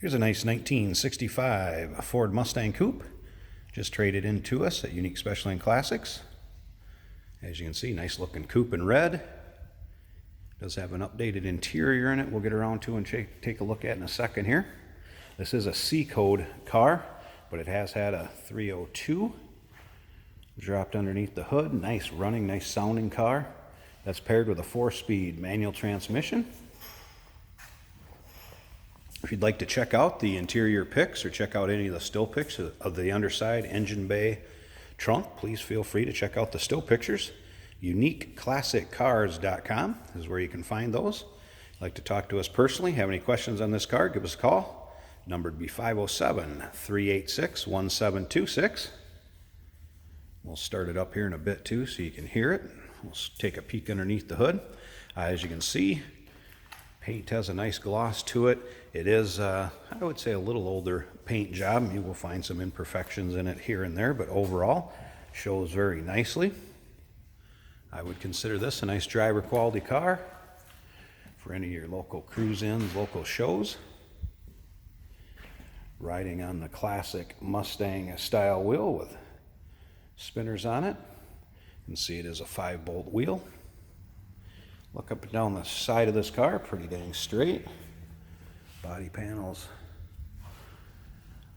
Here's a nice 1965 Ford Mustang Coupe, just traded in to us at Unique Special Lane Classics. As you can see, nice looking coupe in red. Does have an updated interior in it we'll get around to and take a look at in a second here. This is a C-code car, but it has had a 302 dropped underneath the hood. Nice running, nice sounding car. That's paired with a 4-speed manual transmission. If you'd like to check out the interior pics or check out any of the still pics of the underside engine bay trunk, please feel free to check out the still pictures. UniqueClassicCars.com is where you can find those. If you'd like to talk to us personally, have any questions on this car, give us a call. Number would be 507-386-1726. We'll start it up here in a bit too so you can hear it. We'll take a peek underneath the hood. As you can see, paint has a nice gloss to it. It is, I would say, a little older paint job. You will find some imperfections in it here and there, but overall, shows very nicely. I would consider this a nice driver quality car for any of your local cruise-ins, local shows. Riding on the classic Mustang style wheel with spinners on it. You can see it is a 5-bolt wheel. Look up and down the side of this car, pretty dang straight. Body panels,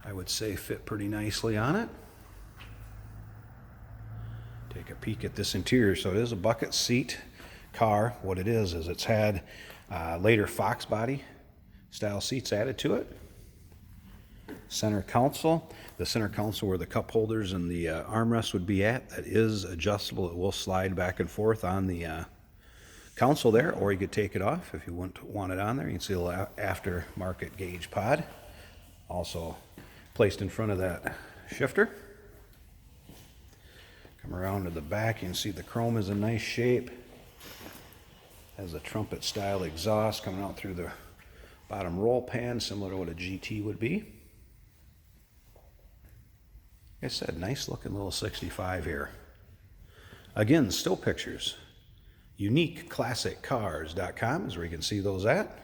I would say, fit pretty nicely on it. Take a peek at this interior. So it is a bucket seat car. What it is it's had later Fox body style seats added to it. Center console. The center console where the cup holders and the armrest would be at, that is adjustable. It will slide back and forth on the console there, or you could take it off if you want it on there. You can see a little aftermarket gauge pod also placed in front of that shifter. Come around to the back, you can see the chrome is in nice shape. Has a trumpet style exhaust coming out through the bottom roll pan, similar to what a GT would be. Like I said, nice looking little 65 here. Again, still pictures. UniqueClassicCars.com is where you can see those at.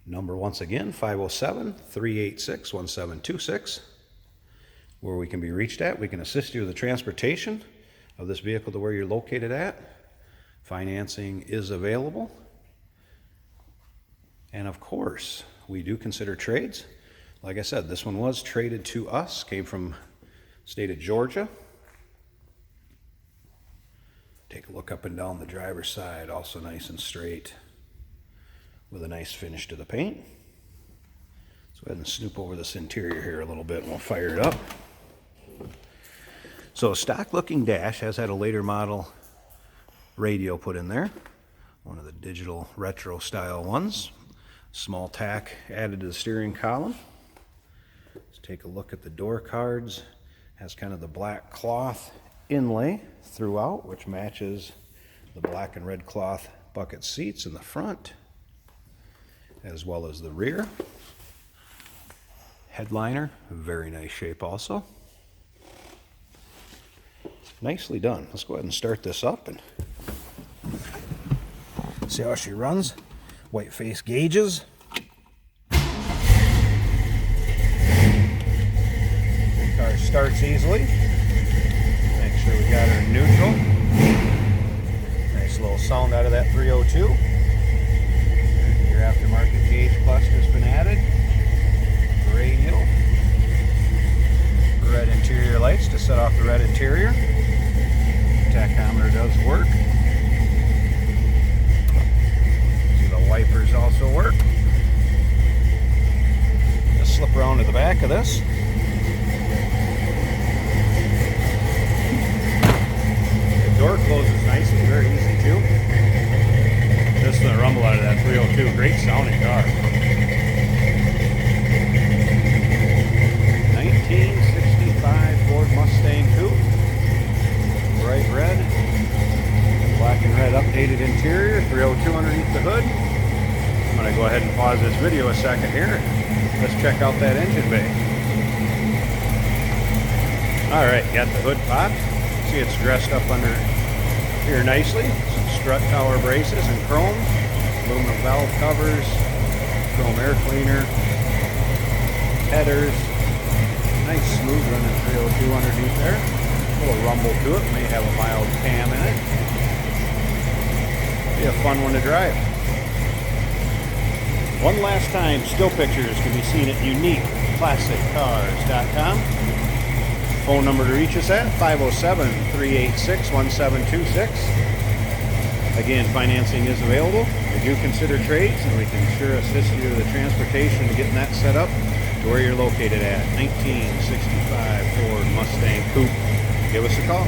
Number once again, 507-386-1726. Where we can be reached at. We can assist you with the transportation of this vehicle to where you're located at. Financing is available. And of course, we do consider trades. Like I said, this one was traded to us, came from state of Georgia. Take a look up and down the driver's side, also nice and straight with a nice finish to the paint. Let's go ahead and snoop over this interior here a little bit and we'll fire it up. So a stock looking dash has had a later model radio put in there. One of the digital retro style ones. Small tack added to the steering column. Let's take a look at the door cards. Has kind of the black cloth inlay throughout, which matches the black and red cloth bucket seats in the front as well as the rear. Headliner, very nice shape also. Nicely done. Let's go ahead and start this up and see how she runs. White face gauges. The car starts easily. Make sure we got her in neutral. Nice little sound out of that 302. Your aftermarket gauge cluster's been added. Radio. Red interior lights to set off the red interior. Tachometer does work. See, the wipers also work. Just slip around to the back of this. Door closes nicely, very easy too. Just the rumble out of that 302, great sounding car. 1965 Ford Mustang Coupe, bright red, black and red updated interior, 302 underneath the hood. I'm going to go ahead and pause this video a second here. Let's check out that engine bay. Alright, got the hood popped. See, it's dressed up under here nicely. Some strut tower braces and chrome, aluminum valve covers, chrome air cleaner, headers. Nice smooth running 302 underneath there. A little rumble to it. May have a mild cam in it. Be a fun one to drive. One last time, still pictures can be seen at uniqueclassiccars.com. Phone number to reach us at 507-386-1726. Again, financing is available. We do consider trades, and we can sure assist you with the transportation and getting that set up to where you're located at. 1965 Ford Mustang Coupe. Give us a call.